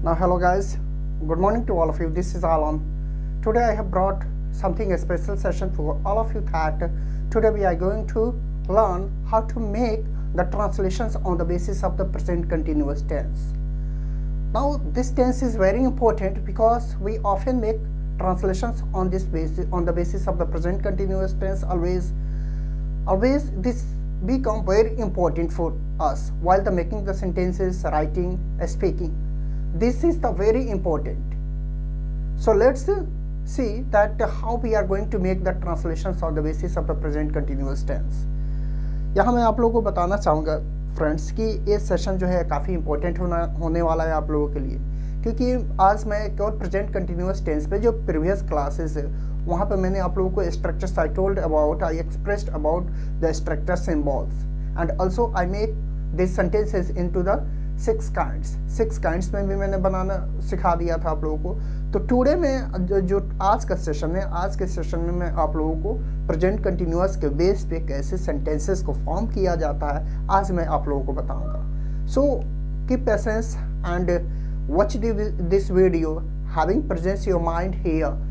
Now hello guys, good morning to all of you. This is Alan. Today I have brought something a special session for all of you that today we are going to learn how to make the translations on the basis of the present continuous tense. Now this tense is very important because we often make translations on this basis, on the basis of the present continuous tense. Always this become very important for us while the making the sentences, writing, speaking. This is the very important. So let's see that how we are going to make the translations on the basis of the present continuous tense. यहाँ मैं आप लोगों को बताना चाहूँगा friends कि ये session जो है काफ़ी इंपॉर्टेंट होने वाला है आप लोगों के लिए, क्योंकि आज मैं केवल प्रेजेंट कंटिन्यूअस टेंस पे जो प्रीवियस क्लासेस है वहाँ पे मैंने आप लोगों को structures I expressed about the structure symbols and also I make this sentences into the six kinds में भी मैंने बनाना सिखा दिया था आप लोगों को। तो टुडे में जो आज के सेशन में मैं आप लोगों को प्रेजेंट कंटिन्यूअस के बेस पे कैसे सेंटेंसेस को फॉर्म किया जाता है आज मैं आप लोगों को बताऊंगा। So keep patience and watch this video having presence your mind here.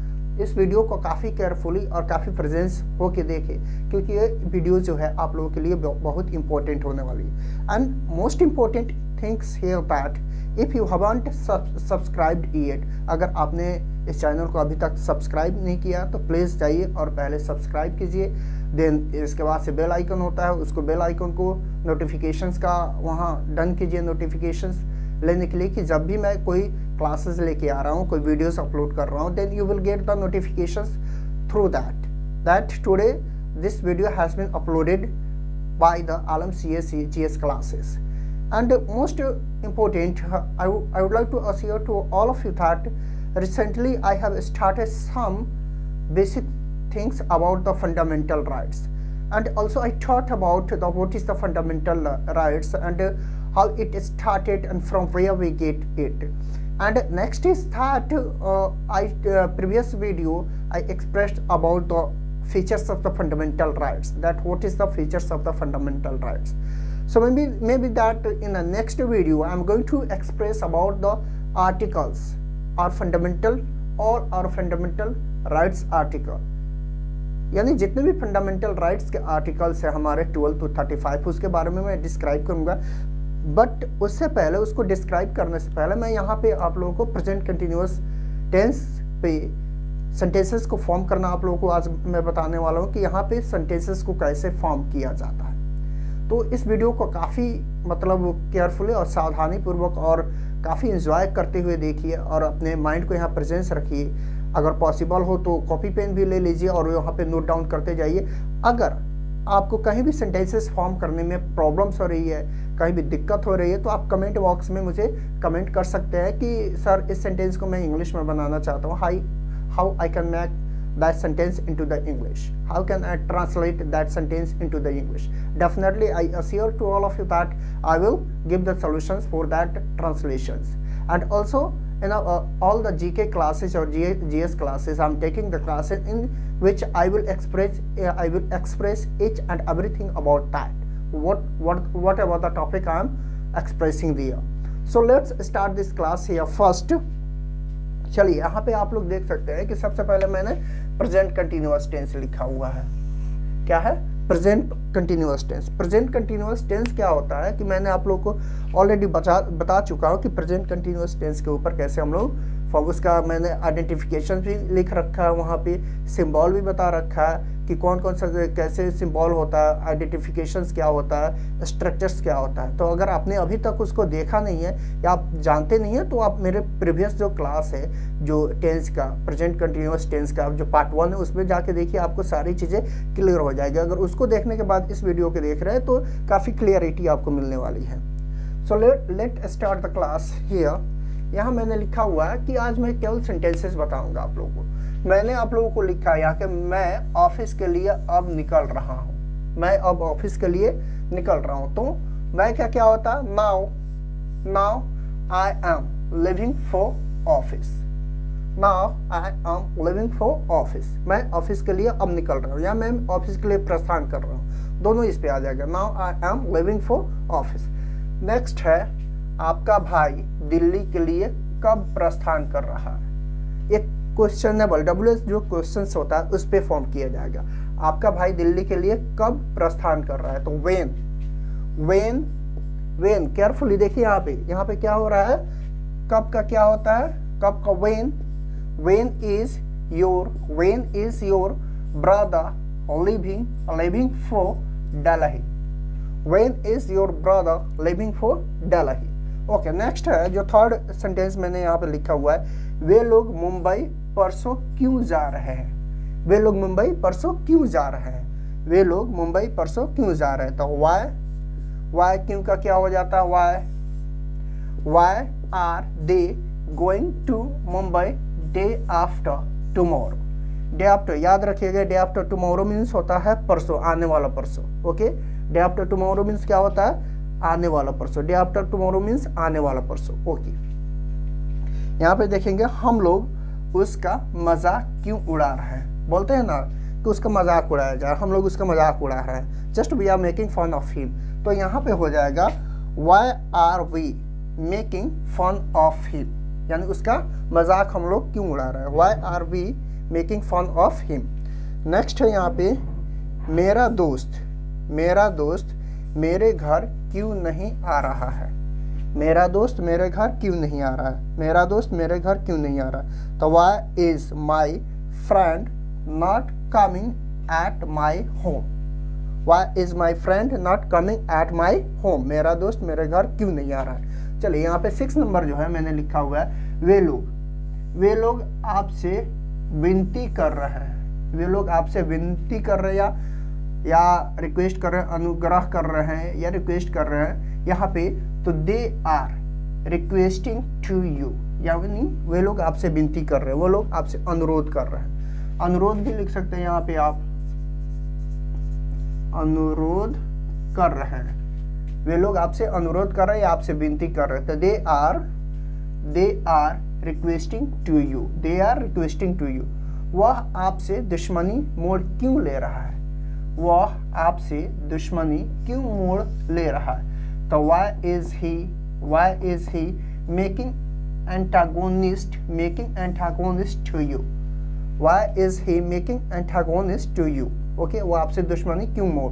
इस वीडियो को काफ़ी केयरफुली और काफ़ी प्रेजेंस होके देखें, क्योंकि ये वीडियो जो है आप लोगों के लिए बहुत इंपॉर्टेंट होने वाली है। And most important things here that if you haven't subscribed yet, अगर आपने इस चैनल को अभी तक सब्सक्राइब नहीं किया तो प्लीज़ जाइए और पहले सब्सक्राइब कीजिए। देन इसके बाद से बेल आइकन होता है, उसको बेल आइकन को नोटिफिकेशंस का वहाँ डन कीजिए नोटिफिकेशंस लेने के लिए कि जब भी मैं कोई क्लासेस लेके आ रहा हूँ, कोई वीडियोस अपलोड कर रहा हूँ, then you will get the notifications through that today this video has been uploaded by the Alam GS classes. And most important, I would like to assure to all of you that recently I have started some basic things about the fundamental rights, and also I taught about what is the fundamental rights and how it started and from where we get it. And next is that previous video I expressed about the features of the fundamental rights, that what is the features of the fundamental rights. So maybe that in the next video I am going to express about the articles or fundamental rights article, यानी जितने भी fundamental rights के articles है हमारे 12 to 35 उसके बारे में मैं डिस्क्राइब करूँगा। बट उससे पहले, उसको डिस्क्राइब करने से पहले मैं यहाँ पे आप लोगों को प्रेजेंट कंटिन्यूअस टेंस पे सेंटेंसेस को फॉर्म करना आप लोगों को आज मैं बताने वाला हूँ कि यहाँ पे सेंटेंसेस को कैसे फॉर्म किया जाता है। तो इस वीडियो को काफ़ी केयरफुली और सावधानी पूर्वक और काफ़ी इंजॉय करते हुए देखिए और अपने माइंड को यहाँ प्रेजेंस रखिए। अगर पॉसिबल हो तो कॉपी पेन भी ले लीजिए और यहाँ पे नोट डाउन करते जाइए। अगर आपको कहीं भी सेंटेंसेस फॉर्म करने में प्रॉब्लम्स हो रही है, कहीं भी दिक्कत हो रही है, तो आप कमेंट बॉक्स में मुझे कमेंट कर सकते हैं कि सर इस सेंटेंस को मैं इंग्लिश में बनाना चाहता हूँ, how I can make that sentence into the English, how can I translate that sentence into the English. Definitely I assure to all of you that I will give the solutions for that translations. And also in all the GK classes or GS classes, I'm taking the classes in which I will express each and everything about that, whatever the topic I'm expressing there. So let's start this class here first. चलिए यहाँ पे आप लोग देख सकते हैं कि सबसे पहले मैंने प्रेजेंट कंटिन्यूअस टेंस लिखा हुआ है। क्या है? Present continuous tense. Present continuous tense क्या होता है कि मैंने आप लोग को ऑलरेडी बता चुका हूँ कि प्रेजेंट कंटिन्यूअस टेंस के ऊपर कैसे हम लोग उसका मैंने आइडेंटिफिकेशन भी लिख रखा है, वहाँ पे सिंबल भी बता रखा है कि कौन कौन सा कैसे सिंबल होता है, आइडेंटिफिकेशंस क्या होता है, स्ट्रक्चर्स क्या होता है। तो अगर आपने अभी तक उसको देखा नहीं है या आप जानते नहीं है तो आप मेरे प्रीवियस जो क्लास है जो टेंस का, प्रेजेंट कंटिन्यूअस टेंस का जो पार्ट 1 है उसमें जाके देखिए, आपको सारी चीज़ें क्लियर हो जाएगी। अगर उसको देखने के बाद इस वीडियो को देख रहे हैं तो काफ़ी क्लियरिटी आपको मिलने वाली है। So let start the class here. यहाँ मैंने लिखा हुआ है कि आज मैं केवल सेंटेंसेस बताऊंगा आप लोगों को। मैंने आप लोगों को लिखा है यहाँ कि मैं ऑफिस के लिए अब निकल रहा हूँ, मैं अब ऑफिस के लिए निकल रहा हूँ। तो मैं क्या होता है? Now I am living for office, now I am living for office. मैं ऑफिस के लिए अब निकल रहा हूँ या मैं ऑफिस के लिए प्रस्थान कर रहा हूँ, दोनों इस पे आ जाएगा। Now I am living for office. Next है आपका भाई दिल्ली के लिए कब प्रस्थान कर रहा है। एक क्वेश्चनेबल WH जो क्वेश्चन होता है उस पर फॉर्म किया जाएगा। आपका भाई दिल्ली के लिए कब प्रस्थान कर रहा है, तो वेन केयरफुली देखिए यहाँ पे क्या हो रहा है, कब का क्या होता है, कब का when is your brother living for Delhi, when is your brother living for Delhi. Okay, next है जो थर्ड सेंटेंस मैंने यहाँ पे लिखा हुआ है, वे लोग मुंबई परसों क्यों जा रहे हैं, वे लोग मुंबई परसों क्यों जा रहे हैं, वे लोग मुंबई परसों क्यों जा रहे हैं, तो वाई क्यों का क्या हो जाता है, why are they going to Mumbai day after tomorrow. Day after याद रखिएगा, डे आफ्टर टुमारो मीन्स होता है परसों, आने वाला परसों। Okay, day after tomorrow means क्या होता है, आने वाला परसों। डे आफ्टर टुमारो मीन्स आने वाला परसों। ओके, यहाँ पे देखेंगे हम लोग उसका मजाक क्यों उड़ा रहे हैं, बोलते हैं ना कि उसका मजाक उड़ाया जाए, हम लोग उसका मजाक उड़ा रहे हैं, just we are making fun of him. तो यहाँ पे हो जाएगा why are we making fun of him, यानी उसका मजाक हम लोग क्यों उड़ा रहे हैं, why are we making fun of him. Next है यहाँ पे मेरा दोस्त मेरे घर क्यों नहीं आ रहा है, मेरा दोस्त मेरे घर क्यों नहीं आ रहा है, मेरा दोस्त मेरे घर क्यों नहीं आ रहा है, तो why is my friend not coming at my home, why is my friend not coming at my home, मेरा दोस्त मेरे घर क्यों नहीं आ रहा है। चलिए यहाँ पे 6 नंबर जो है मैंने लिखा हुआ है, वे लोग आपसे विनती कर रहे हैं, वे लोग आपसे विनती कर रहे हैं या रिक्वेस्ट कर रहे हैं, अनुग्रह कर रहे हैं या रिक्वेस्ट कर रहे हैं यहाँ पे, तो they are requesting to you, यानी वे लोग आपसे विनती कर रहे हैं, वो लोग आपसे अनुरोध कर रहे हैं। अनुरोध भी लिख सकते हैं यहाँ पे आप, अनुरोध कर रहे हैं, वे लोग आपसे अनुरोध कर रहे हैं या आपसे विनती कर रहे हैं, तो they are requesting to you, they are requesting to you. वह आपसे दुश्मनी मोड़ क्यों ले रहा है, वह आपसे दुश्मनी क्यों मोड़ ले रहा है, तो why is he making antagonist to you, why is he making antagonist to you. Okay, वो आपसे दुश्मनी क्यों मोड़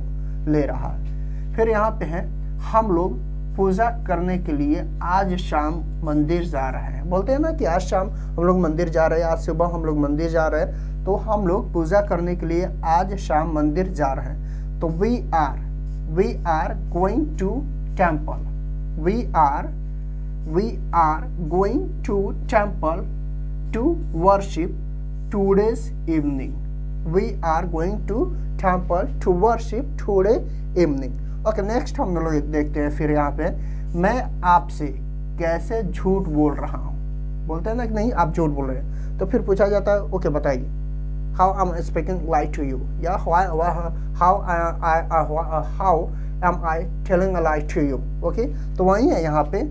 ले रहा है। फिर यहाँ पे है हम लोग पूजा करने के लिए आज शाम मंदिर जा रहे हैं, बोलते हैं ना कि आज शाम हम लोग मंदिर जा रहे हैं, आज सुबह हम लोग मंदिर जा रहे हैं, तो हम लोग पूजा करने के लिए आज शाम मंदिर जा रहे हैं, तो we are going to temple, we are going to temple to worship today's evening, we are going to temple to worship today evening. Okay, next हम लोग देखते हैं फिर यहाँ पे, मैं आपसे कैसे झूठ बोल रहा हूँ, बोलते हैं ना कि नहीं आप झूठ बोल रहे हैं, तो फिर पूछा जाता है ओके बताइए, how am I speaking lie to you, या how am I telling a lie to you. Okay, तो वही है यहाँ पे,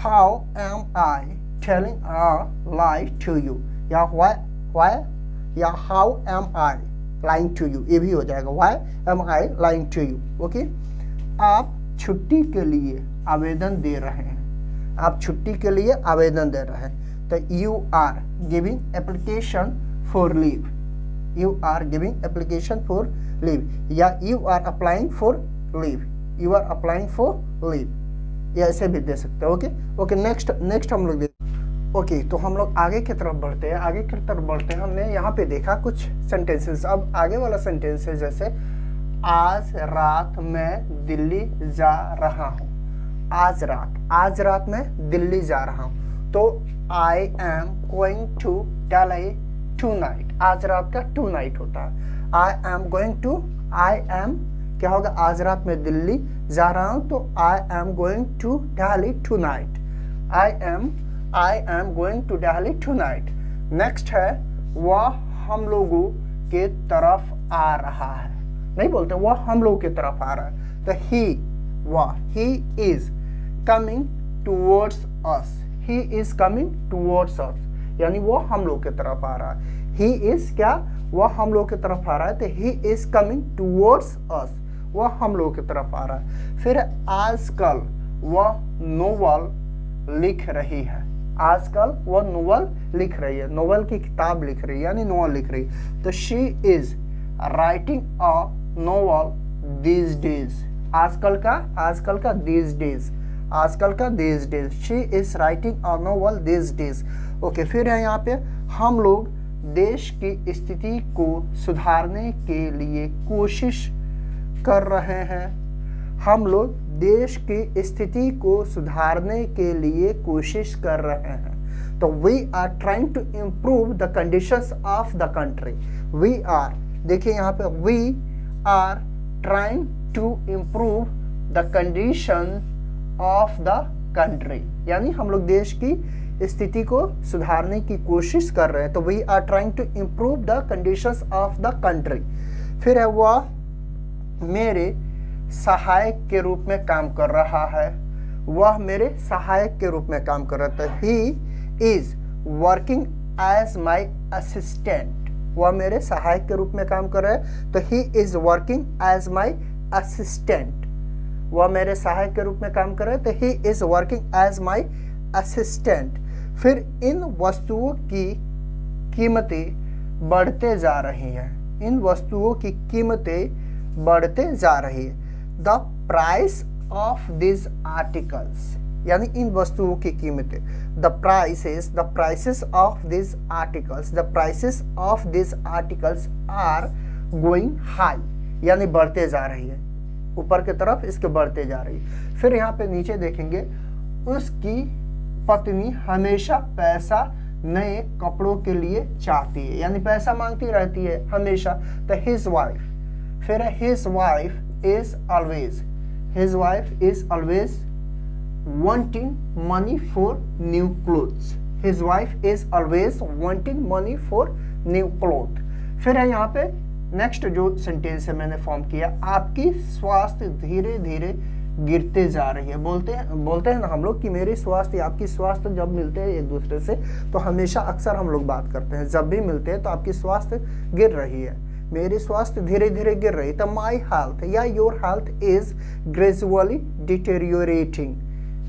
how am I telling a lie to you, या व्हाई या how am I lying to you, ये भी हो जाएगा, why am I lying to you. Okay, आप छुट्टी के लिए आवेदन दे रहे हैं, आप छुट्टी के लिए आवेदन दे रहे हैं, तो you are giving application for leave, you are giving application for leave, या you are applying for leave, you are applying for leave, ये ऐसे भी दे सकते हैं। ओके, नेक्स्ट हम लोग ओके, तो हम लोग आगे की तरफ बढ़ते हैं, हमने यहाँ पे देखा कुछ सेंटेंसेस। अब आगे वाला सेंटेंस है जैसे आज रात मैं दिल्ली जा रहा हूँ, आज रात मैं दिल्ली जा रहा हूँ, तो I am going to Delhi tonight, आज रात का टू नाइट होता है, आई एम क्या होगा, आज रात मैं दिल्ली जा रहा हूँ, तो I am going to Delhi tonight, I am going to Delhi tonight. Next है वह हम लोगों के तरफ आ रहा है, नहीं बोलते वह हम लोगों के तरफ आ रहा है, तो he is coming towards us, he is coming towards us, यानी वो हम लोग के तरफ आ रहा है, he is क्या, वह हम लोग के तरफ आ रहा है, तो he is coming towards us, वह हम लोग के तरफ आ रहा है। फिर आजकल वह नोवेल लिख रही है, आजकल वो नोवेल लिख रही है, नोवेल की किताब लिख रही है, यानी नोवेल लिख रही है। तो she is writing a novel these days, आजकल का दीज डेज, आजकल का these days, she is writing a novel these days. Okay, फिर है यहाँ पे हम लोग देश की स्थिति को सुधारने के लिए कोशिश कर रहे हैं, हम लोग देश की स्थिति को सुधारने के लिए कोशिश कर रहे हैं। तो we are trying to improve the conditions of the country. We are, देखिए यहाँ पे we are trying to improve the condition of the country, यानी हम लोग देश की स्थिति को सुधारने की कोशिश कर रहे हैं। तो we are trying to improve the conditions of the country. फिर है वह मेरे सहायक के रूप में काम कर रहा है, वह मेरे सहायक के रूप में काम कर रहा था। He is working as my assistant, वह मेरे सहायक के रूप में काम कर रहा है। तो he is working as my assistant, वह मेरे सहायक के रूप में काम कर रहा है। तो he is working as my assistant. फिर इन वस्तुओं की कीमतें बढ़ते जा रही हैं, इन वस्तुओं की कीमतें बढ़ते जा रही है। The price of this articles, यानी इन वस्तुओं की कीमतें, the prices of this articles, the prices of this articles are going high, यानी बढ़ते जा रही है, ऊपर की तरफ इसके बढ़ते जा रही है। फिर यहाँ पे नीचे देखेंगे, उसकी पत्नी हमेशा पैसा नए कपड़ों के लिए चाहती है, यानी पैसा मांगती रहती है हमेशा। तो हिज वाइफ, फिर his wife is always wanting money for new clothes, his wife is always wanting money for new clothes। फिर है यहाँ पे नेक्स्ट जो सेंटेंस है मैंने फॉर्म किया, आपकी स्वास्थ्य धीरे धीरे गिरते जा रही है। बोलते हैं ना हम लोग कि मेरी स्वास्थ्य आपकी स्वास्थ्य जब मिलते हैं एक दूसरे से तो हमेशा अक्सर हम लोग बात करते हैं, जब भी मिलते हैं तो आपकी स्वास्थ्य गिर रही है, मेरी स्वास्थ्य धीरे धीरे गिर रही। तो माई हेल्थ या your health is gradually deteriorating,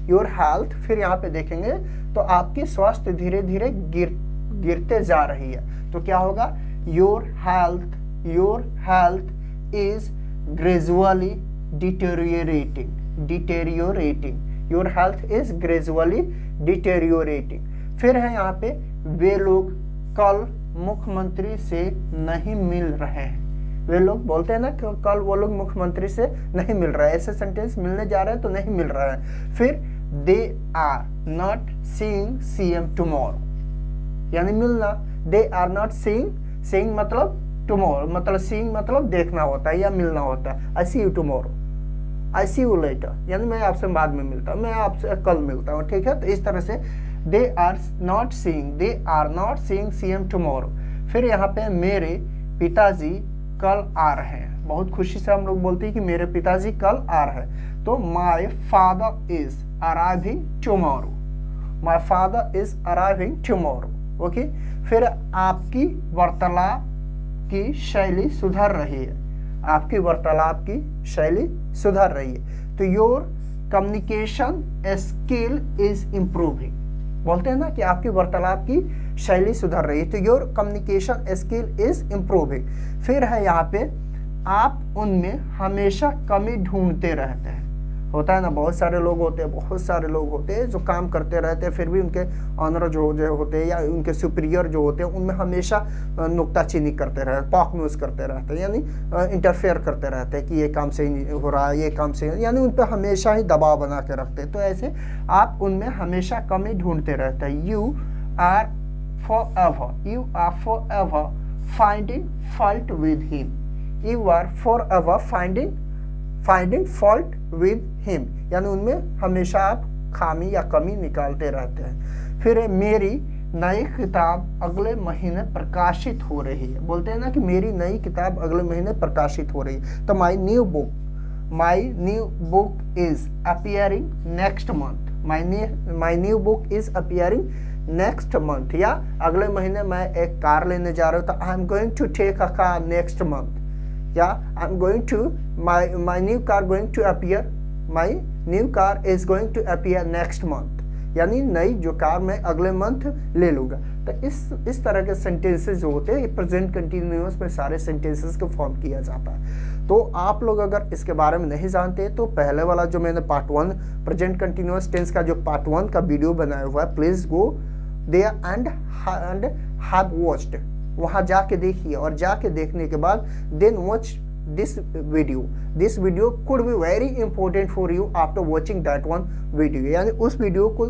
your health, फिर यहाँ पे देखेंगे तो आपकी स्वास्थ्य धीरे धीरे गिरते जा रही है। तो क्या होगा, your health is gradually deteriorating, your health is gradually deteriorating. फिर है यहाँ पे वे लोग कल मुख्यमंत्री से नहीं मिल रहे हैं, वे लोग बोलते हैं ना कि कल वो लोग मुख्यमंत्री से नहीं मिल रहा है, ऐसे सेंटेंस मिलने जा रहे हैं तो नहीं मिल रहा है। फिर they are not seeing CM tomorrow, यानी मिलना, दे आर नॉट सीइंग मतलब टुमारो, मतलब सीइंग मतलब देखना होता है या मिलना होता है। I see you tomorrow, I see you later, यानी मैं आपसे बाद में मिलता हूँ, मैं आपसे कल मिलता हूँ, ठीक है। तो इस तरह से they are not seeing CM tomorrow। फिर यहाँ पे मेरे पिताजी कल आ रहे हैं, बहुत खुशी से हम लोग बोलते हैं कि मेरे पिताजी कल आ रहे हैं। तो my father is arriving tomorrow, my father is arriving tomorrow। Okay, फिर आपकी वार्तालाप की शैली सुधर रही है, आपकी वार्तालाप की शैली सुधर रही है। तो your communication skill is improving, बोलते हैं ना कि आपकी वार्तालाप की शैली सुधर रही है। तो your communication skill is improving. फिर है यहाँ पे आप उनमें हमेशा कमी ढूंढते रहते हैं, होता है ना, बहुत सारे लोग होते हैं जो काम करते रहते हैं, फिर भी उनके ऑनर जो होते हैं या उनके सुपीरियर जो होते हैं उनमें हमेशा नुक्ताचीनी करते रहते, पॉक न्यूज़ करते रहते हैं, यानी इंटरफेयर करते रहते हैं कि ये काम सही नहीं हो रहा है, ये काम सही, यानी उन पर हमेशा ही दबाव बना के रखते हैं। तो ऐसे आप उनमें हमेशा कमी ढूंढते रहते हैं। You are forever finding fault with him, you are forever finding fault with him, यानी उनमें हमेशा आप खामी या कमी निकालते रहते हैं। फिर मेरी नई किताब अगले महीने प्रकाशित हो रही है, बोलते हैं ना कि मेरी नई किताब अगले महीने प्रकाशित हो रही है। तो my new book is appearing next month, my new book is appearing next month, या अगले महीने मैं एक कार लेने जा रहा हूँ। तो I am going to take a car next month, या I am going to my new car going to appear, my new car is going to appear next month, यानी नई जो कार मैं अगले मंथ ले लूँगा। तो इस तरह के सेंटेंसेस जो होते हैं प्रेजेंट कंटिन्यूअस में सारे सेंटेंसेस को फॉर्म किया जाता है। तो आप लोग अगर इसके बारे में नहीं जानते तो पहले वाला जो मैंने पार्ट 1 प्रेजेंट कंटिन्यूअस टेंस का जो पार्ट 1 का वीडियो बनाया हुआ है, please go there and have watched, वहाँ जाके देखिए, और जाके देखने के बाद then watch this video could be very important for you after watching that one video। यानी उस वीडियो को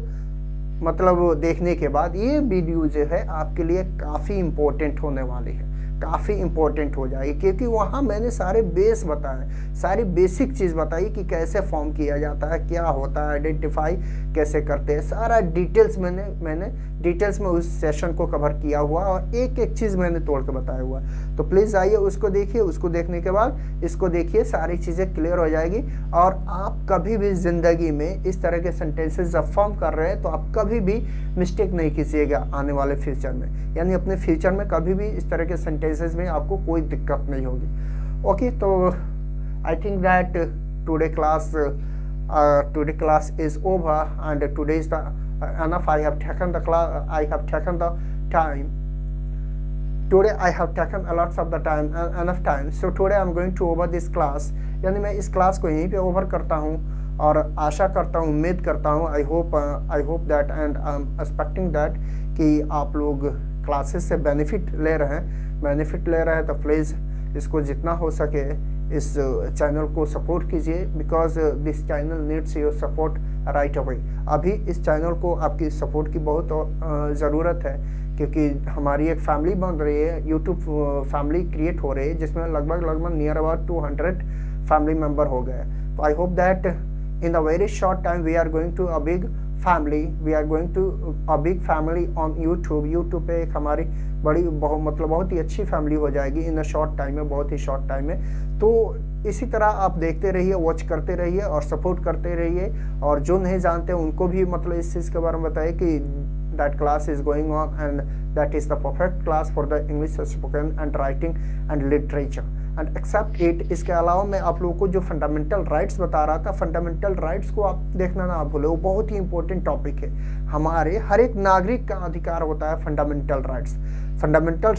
मतलब देखने के बाद ये वीडियो जो है आपके लिए काफ़ी इम्पोर्टेंट होने वाली है, काफ़ी इम्पोर्टेंट हो जाएगी, क्योंकि वहाँ मैंने सारे बेस बताए, सारी बेसिक चीज़ बताई कि कैसे फॉर्म किया जाता है, क्या होता है, आइडेंटिफाई कैसे करते हैं, सारा डिटेल्स मैंने डिटेल्स में उस सेशन को कवर किया हुआ और एक एक चीज़ मैंने तोड़ के बताया हुआ। तो प्लीज़ आइए उसको देखिए, उसको देखने के बाद इसको देखिए, सारी चीज़ें क्लियर हो जाएगी। और आप कभी भी ज़िंदगी में इस तरह के सेंटेंसेस जब फॉर्म कर रहे हैं तो आप कभी भी मिस्टेक नहीं कीजिएगा आने वाले फ्यूचर में, यानी अपने फ्यूचर में कभी भी इस तरह के सेंटेंसेस में आपको कोई दिक्कत नहीं होगी। ओके, तो I think that today class is over and today is the enough। I have taken the class, I have taken the time today, I have taken a lot of the time, enough time, so today I am going to over this class। यानी मैं इस class को यहीं पे over करता हूँ और आशा करता हूँ, उम्मीद करता हूँ, आई hope that and I am expecting that कि आप लोग क्लासेस से बेनिफिट ले रहे हैं। तो प्लीज़ इसको जितना हो सके इस चैनल को सपोर्ट कीजिए, because this channel needs your support right away. अभी इस चैनल को आपकी सपोर्ट की बहुत ज़रूरत है, क्योंकि हमारी एक फैमिली बन रही है, यूट्यूब फैमिली क्रिएट हो रही है, जिसमें लगभग नियर अबाउट 200 फैमिली मेम्बर हो गए। तो I hope that in the very short time we are going to a big family on YouTube पे एक हमारी बहुत ही अच्छी फैमिली हो जाएगी इन अ शॉर्ट टाइम में, बहुत ही शॉर्ट टाइम में। तो इसी तरह आप देखते रहिए, वॉच करते रहिए और सपोर्ट करते रहिए, और जो नहीं जानते उनको भी मतलब इस चीज़ के बारे में बताइए कि that class is going on and that is the perfect class for the English spoken and writing and literature and accept it। इसके अलावा मैं आप लोगों को जो फंडामेंटल राइट्स बता रहा था, फंडामेंटल राइट्स को आप देखना ना भूले, वो बहुत ही इंपॉर्टेंट टॉपिक है। हमारे हर एक नागरिक का अधिकार होता है fundamental rights. Fundamental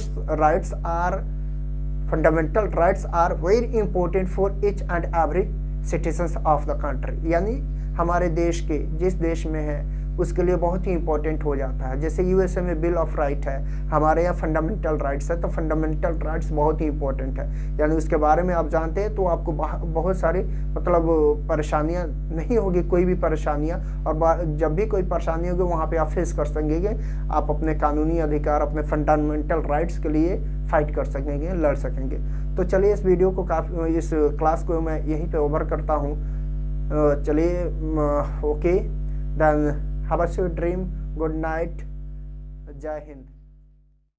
rights are very important for each and every citizens of the country. यानी हमारे देश के जिस देश में है उसके लिए बहुत ही इंपॉर्टेंट हो जाता है। जैसे यूएसए में बिल ऑफ राइट है, हमारे यहाँ फंडामेंटल राइट्स है, तो फंडामेंटल राइट्स बहुत ही इंपॉर्टेंट है। यानी उसके बारे में आप जानते हैं तो आपको बहुत सारी मतलब परेशानियाँ नहीं होगी, कोई भी परेशानियाँ, और जब भी कोई परेशानी होगी वहाँ पे आप फेस कर सकेंगे, आप अपने कानूनी अधिकार, अपने फंडामेंटल राइट्स के लिए फाइट कर सकेंगे, लड़ सकेंगे। तो चलिए इस वीडियो को इस क्लास को मैं यहीं पे ओवर करता हूँ। चलिए okay then, have a sweet dream, good night, जय हिंद।